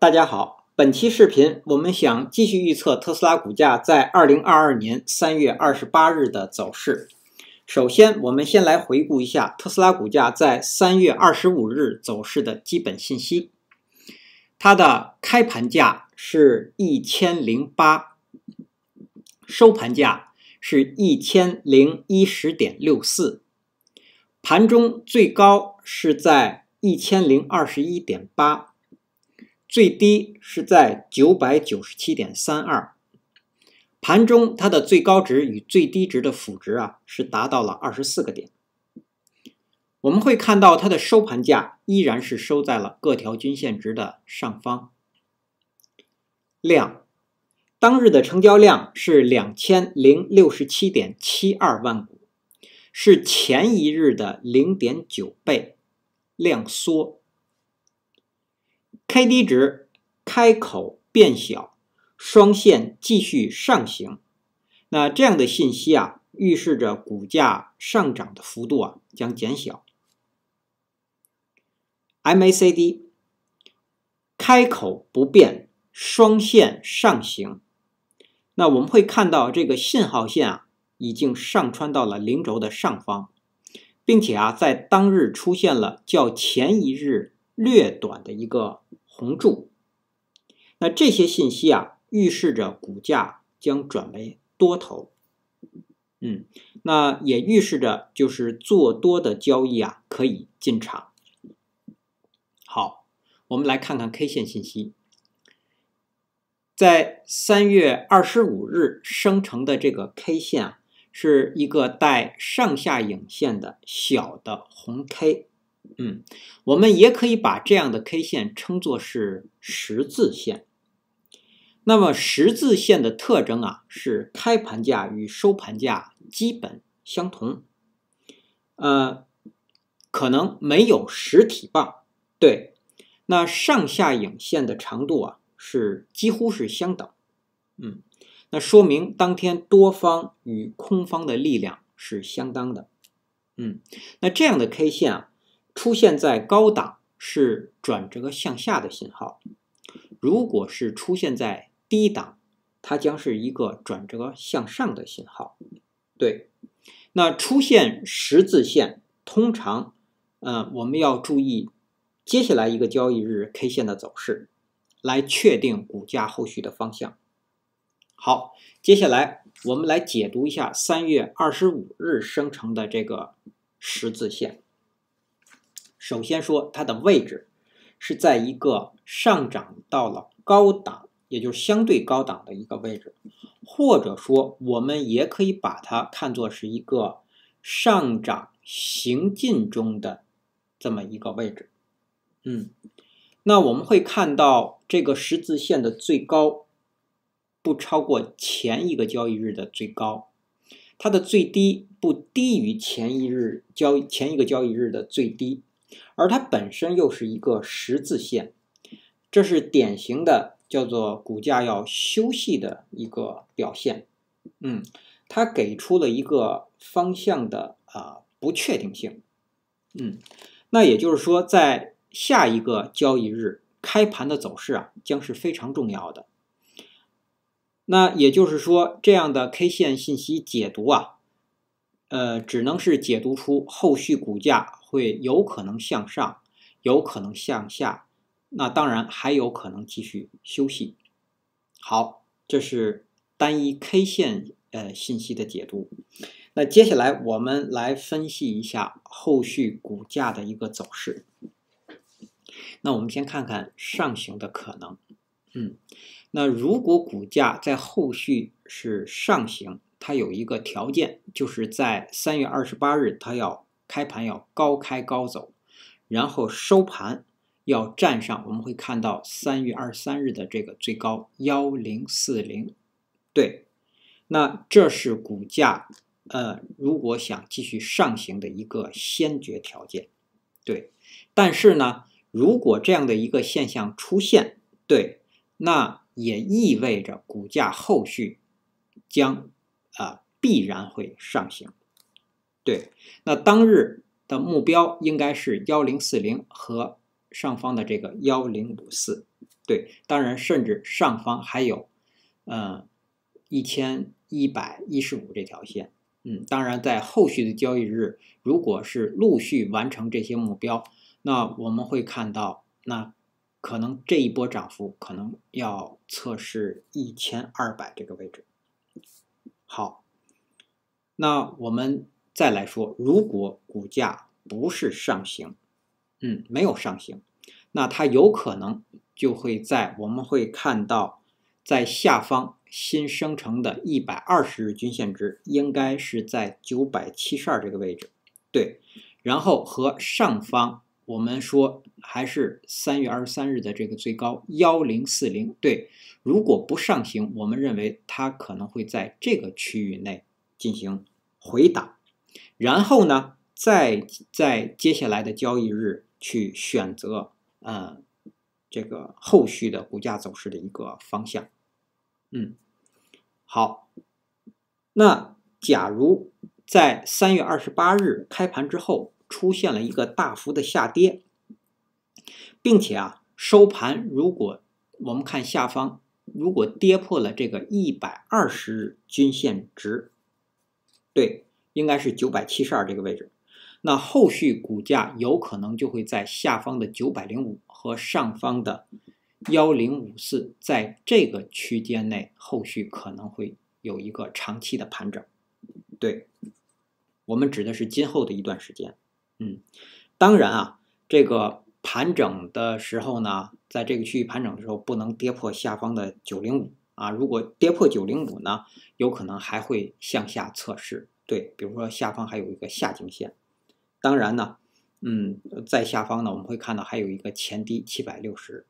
大家好，本期视频我们想继续预测特斯拉股价在2022年3月28日的走势。首先，我们先来回顾一下特斯拉股价在3月25日走势的基本信息。它的开盘价是1008，收盘价是1010.64，盘中最高是在1021.8。最低是在997.32，盘中它的最高值与最低值的赋值是达到了24个点。我们会看到它的收盘价依然是收在了各条均线值的上方。量，当日的成交量是2067.72万股，是前一日的 0.9 倍，量缩。KD 值开口变小，双线继续上行，那这样的信息预示着股价上涨的幅度将减小。MACD 开口不变，双线上行，那我们会看到这个信号线已经上穿到了零轴的上方，并且在当日出现了较前一日略短的一个红柱，那这些信息预示着股价将转为多头，那也预示着就是做多的交易可以进场。好，我们来看看 K 线信息，在3月25日生成的这个 K 线是一个带上下影线的小的红 K。我们也可以把这样的 K 线称作是十字线。那么十字线的特征是开盘价与收盘价基本相同，可能没有实体棒，对。那上下影线的长度是几乎是相等，那说明当天多方与空方的力量是相当的，那这样的 K 线出现在高档是转折向下的信号，如果是出现在低档，它将是一个转折向上的信号。对，那出现十字线，通常我们要注意接下来一个交易日 K 线的走势，来确定股价后续的方向。好，接下来我们来解读一下3月25日生成的这个十字线。首先说它的位置是在一个上涨到了高档，也就是相对高档的一个位置，或者说我们也可以把它看作是一个上涨行进中的这么一个位置。那我们会看到这个十字线的最高不超过前一个交易日的最高，它的最低不低于前一个交易日的最低，而它本身又是一个十字线，这是典型的叫做股价要休息的一个表现。它给出了一个方向的不确定性。那也就是说，在下一个交易日开盘的走势将是非常重要的。那也就是说，这样的 K 线信息解读只能是解读出后续股价会有可能向上，有可能向下，那当然还有可能继续休息。好，这是单一 K 线信息的解读。那接下来我们来分析一下后续股价的一个走势。那我们先看看上行的可能。那如果股价在后续是上行，它有一个条件，就是在3月28日它要开盘要高开高走，然后收盘要站上，我们会看到3月23日的这个最高1040。对，那这是股价如果想继续上行的一个先决条件。对，但是呢，如果这样的一个现象出现，对，那也意味着股价后续将必然会上行。对，那当日的目标应该是1040和上方的这个1054。对，当然甚至上方还有1115这条线。当然在后续的交易日，如果是陆续完成这些目标，那我们会看到，那可能这一波涨幅可能要测试1200这个位置。好，那我们再来说，如果股价不是上行，没有上行，那它有可能就会我们会看到在下方新生成的120日均线值应该是在972这个位置，对，然后和上方我们说还是3月23日的这个最高1040，对，如果不上行，我们认为它可能会在这个区域内进行回档，然后呢，再在接下来的交易日去选择这个后续的股价走势的一个方向。好，那假如在3月28日开盘之后出现了一个大幅的下跌，并且收盘如果我们看下方，如果跌破了这个120日均线值，对，应该是972这个位置，那后续股价有可能就会在下方的905和上方的1054，在这个区间内后续可能会有一个长期的盘整。对，我们指的是今后的一段时间。当然这个盘整的时候呢，在这个区域盘整的时候不能跌破下方的905如果跌破905呢，有可能还会向下测试。对，比如说下方还有一个下颈线。当然呢，在下方呢，我们会看到还有一个前低760。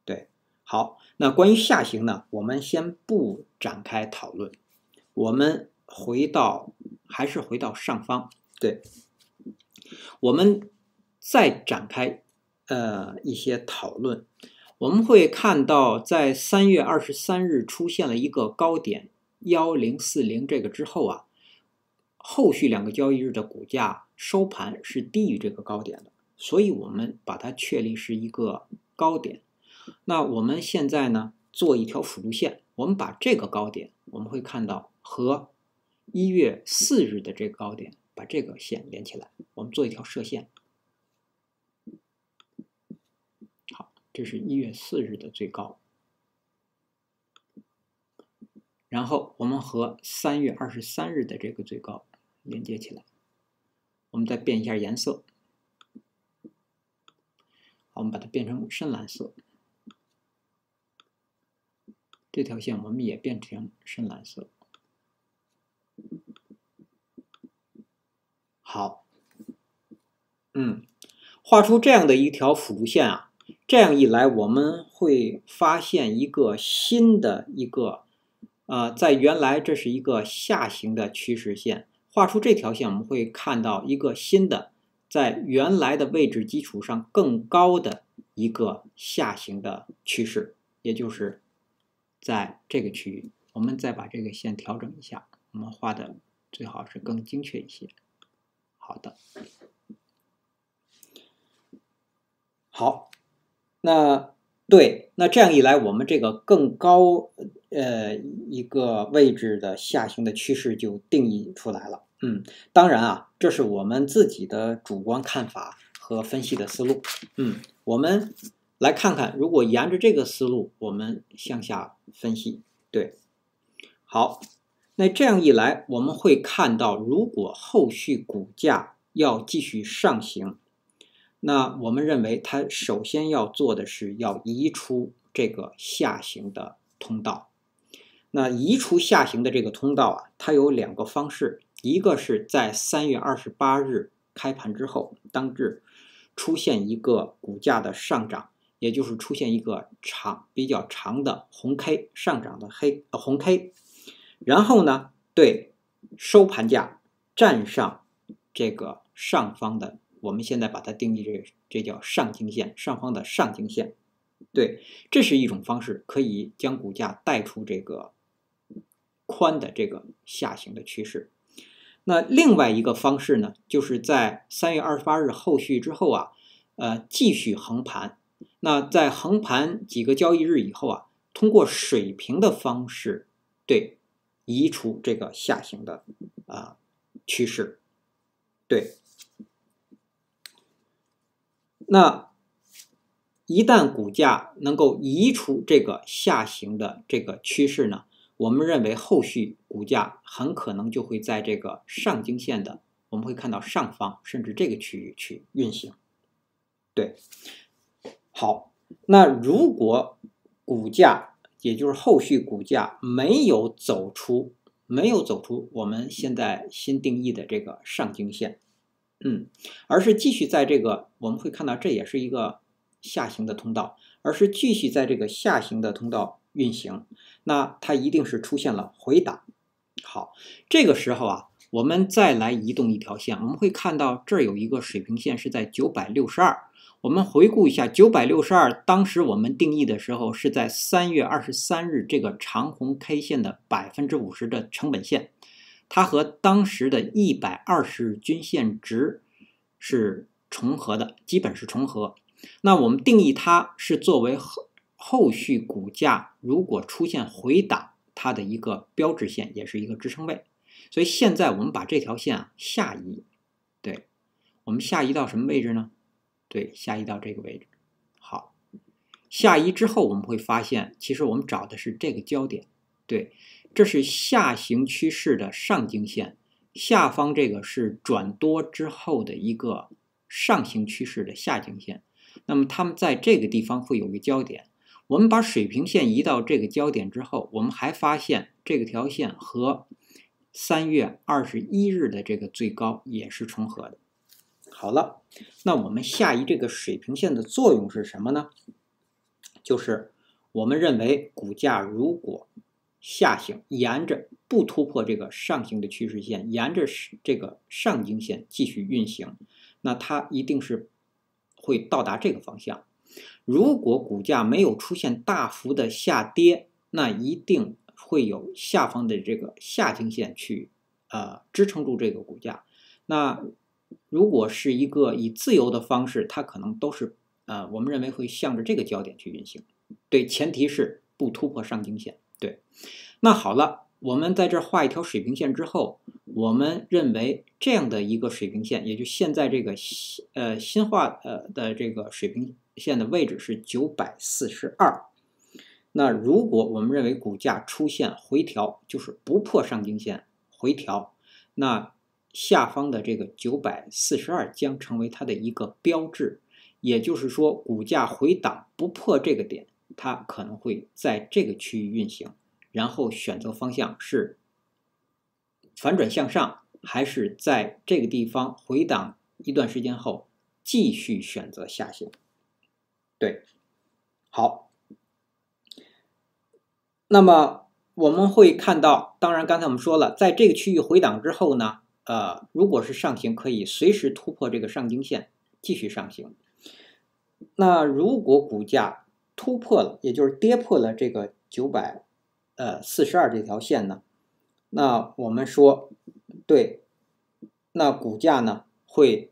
对，好，那关于下行呢，我们先不展开讨论，我们还是回到上方。对，我们再展开一些讨论，我们会看到在3月23日出现了一个高点1040这个之后后续2个交易日的股价收盘是低于这个高点的，所以我们把它确立是一个高点。那我们现在呢，做一条辅助线，我们把这个高点我们会看到和1月4日的这个高点，把这个线连起来，我们做一条射线。好，这是1月4日的最高，然后我们和3月23日的这个最高连接起来，我们再变一下颜色，好，我们把它变成深蓝色，这条线我们也变成深蓝色。好，画出这样的一条辅助线这样一来，我们会发现一个新的在原来这是一个下行的趋势线，画出这条线，我们会看到一个新的，在原来的位置基础上更高的一个下行的趋势，也就是在这个区域。我们再把这个线调整一下，我们画的最好是更精确一些。好的，好，那这样一来，我们这个更高一个位置的下行的趋势就定义出来了。当然这是我们自己的主观看法和分析的思路。我们来看看，如果沿着这个思路，我们向下分析。对，好，那这样一来，我们会看到，如果后续股价要继续上行，那我们认为它首先要做的是要移出这个下行的通道。那移出下行的这个通道它有2个方式，一个是在3月28日开盘之后，当日出现一个股价的上涨，也就是出现一个比较长的红 K 上涨的红 K， 然后呢，对收盘价站上这个上方的，我们现在把它定义这叫上颈线，上方的上颈线。对，这是一种方式，可以将股价带出这个宽的这个下行的趋势。那另外一个方式呢，就是在3月28日后续之后继续横盘，那在横盘几个交易日以后啊，通过水平的方式对移除这个下行的趋势。对，那一旦股价能够移除这个下行的这个趋势呢，我们认为后续股价很可能就会在这个上经线的，我们会看到上方甚至这个区域去运行。对，好，那如果股价，也就是后续股价没有走出我们现在新定义的这个上经线，而是继续在这个，我们会看到这也是一个下行的通道，而是继续在这个下行的通道运行，那它一定是出现了回档。好，这个时候啊，我们再来移动一条线，我们会看到这儿有一个水平线是在962。我们回顾一下962，当时我们定义的时候是在3月23日这个长红 K 线的50%的成本线，它和当时的120日均线值是重合的，基本是重合。那我们定义它是作为后续股价如果出现回档，它的一个标志线，也是一个支撑位。所以现在我们把这条线下移，对，我们下移到什么位置呢？对，下移到这个位置。好，下移之后我们会发现，其实我们找的是这个焦点。对，这是下行趋势的上经线，下方这个是转多之后的一个上行趋势的下经线。那么它们在这个地方会有一个焦点。我们把水平线移到这个焦点之后，我们还发现这个条线和3月21日的这个最高也是重合的。好了，那我们下移这个水平线的作用是什么呢？就是我们认为股价如果下行，沿着不突破这个上行的趋势线，沿着这个上经线继续运行，那它一定是会到达这个方向。如果股价没有出现大幅的下跌，那一定会有下方的这个下经线去支撑住这个股价。那如果是一个以自由的方式，它可能都是我们认为会向着这个焦点去运行。对，前提是不突破上经线。对，那好了，我们在这儿画一条水平线之后，我们认为这样的一个水平线，也就现在这个新画的这个水平线的位置是942。那如果我们认为股价出现回调，就是不破上经线回调，那下方的这个942将成为它的一个标志，也就是说股价回档不破这个点，它可能会在这个区域运行，然后选择方向是反转向上，还是在这个地方回档一段时间后继续选择下行。对，好，那么我们会看到，当然刚才我们说了，在这个区域回档之后呢，如果是上行，可以随时突破这个上经线继续上行。那如果股价突破了，也就是跌破了这个942这条线呢，那我们说对，那股价呢会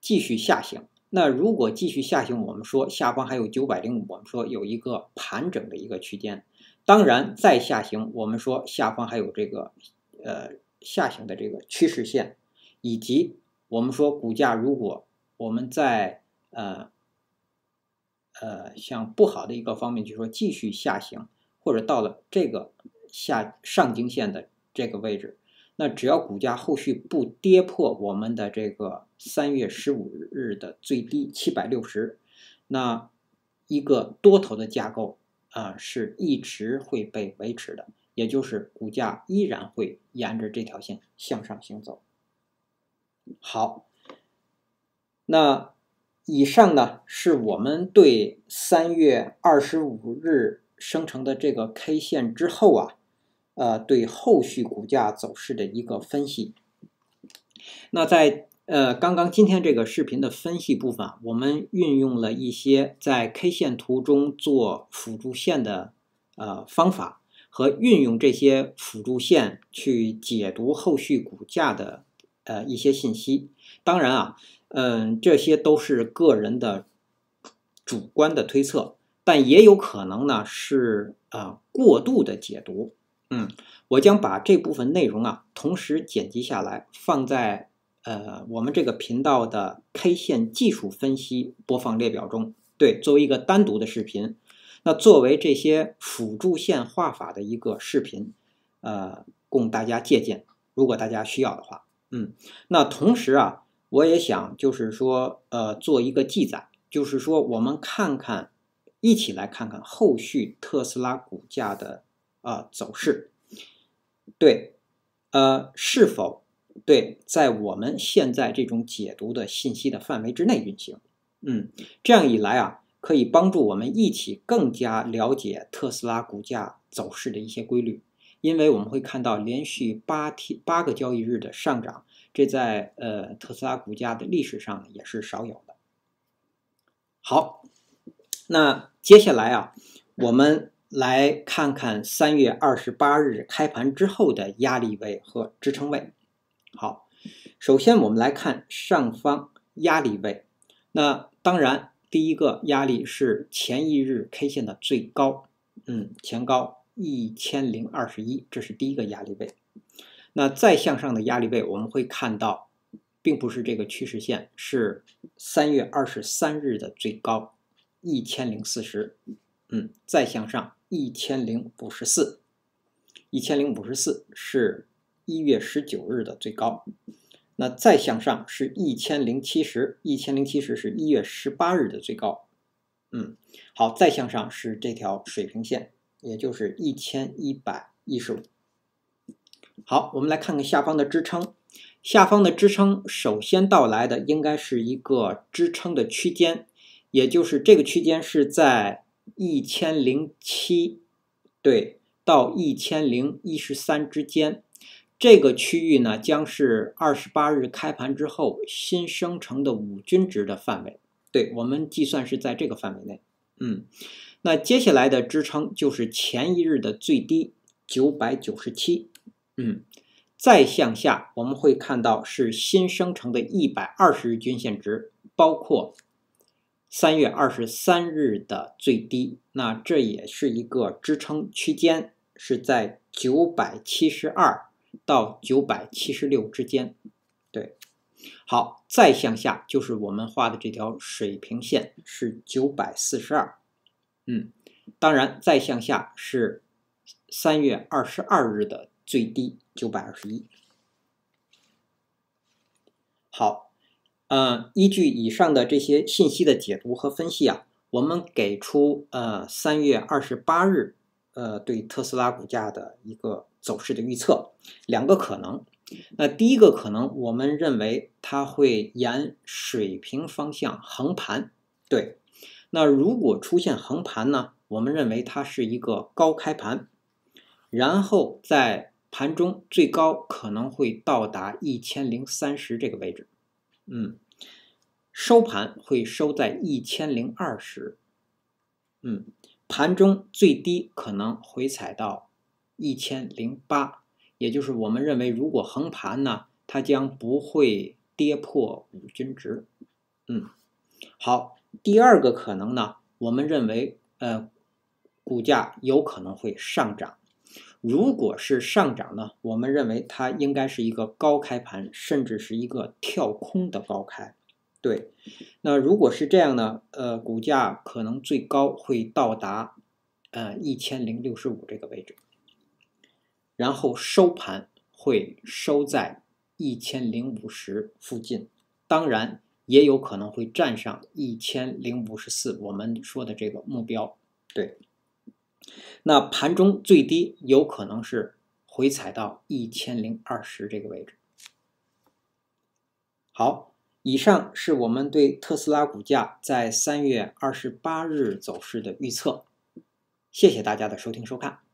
继续下行。那如果继续下行，我们说下方还有905，我们说有一个盘整的一个区间。当然再下行，我们说下方还有这个下行的这个趋势线，以及我们说股价如果我们在向不好的一个方面，就是说继续下行，或者到了这个上经线的这个位置，那只要股价后续不跌破我们的这个3月15日的最低760，那一个多头的架构是一直会被维持的，也就是股价依然会沿着这条线向上行走。好，那以上呢是我们对3月25日生成的这个 K 线之后对后续股价走势的一个分析。那在刚刚今天这个视频的分析部分，我们运用了一些在 K 线图中做辅助线的方法，和运用这些辅助线去解读后续股价的一些信息。当然这些都是个人的主观的推测，但也有可能呢是过度的解读。我将把这部分内容同时剪辑下来，放在我们这个频道的 K 线技术分析播放列表中，对，作为一个单独的视频。那作为这些辅助线画法的一个视频，供大家借鉴，如果大家需要的话。那同时我也想就是说做一个记载，就是说我们一起来看看后续特斯拉股价的走势，对，是否对在我们现在这种解读的信息的范围之内运行。这样一来可以帮助我们一起更加了解特斯拉股价走势的一些规律，因为我们会看到连续8个交易日的上涨，这在特斯拉股价的历史上也是少有的。好，那接下来我们来看看3月28日开盘之后的压力位和支撑位。好，首先我们来看上方压力位。那当然第一个压力是前一日 K 线的最高，前高1021，这是第一个压力位。那再向上的压力位我们会看到并不是这个趋势线，是3月23日的最高1040，再向上1054，1054是1月19日的最高。那再向上是1070，1070是1月18日的最高。好，再向上是这条水平线，也就是1115。好，我们来看看下方的支撑。下方的支撑首先到来的应该是一个支撑的区间，也就是这个区间是在1007到1013之间。这个区域呢将是28日开盘之后新生成的5均值的范围，对，我们计算是在这个范围内。那接下来的支撑就是前一日的最低997，再向下我们会看到是新生成的120日均线值，包括3月23日的最低，那这也是一个支撑区间，是在972到976之间。对，好，再向下就是我们画的这条水平线是942。当然再向下是3月22日的最低921。好，依据以上的这些信息的解读和分析我们给出3月28日对特斯拉股价的一个走势的预测，2个可能。那第一个可能，我们认为它会沿水平方向横盘，对。那如果出现横盘呢，我们认为它是一个高开盘，然后在盘中最高可能会到达1030这个位置，收盘会收在1020，盘中最低可能回踩到1008，也就是我们认为如果横盘呢，它将不会跌破5均值。好，第二个可能呢，我们认为股价有可能会上涨。如果是上涨呢，我们认为它应该是一个高开盘，甚至是一个跳空的高开。对，那如果是这样呢，股价可能最高会到达1065这个位置，然后收盘会收在1050附近，当然也有可能会站上1054，我们说的这个目标。对，那盘中最低有可能是回踩到1020这个位置。好，以上是我们对特斯拉股价在3月28日走势的预测，谢谢大家的收听收看。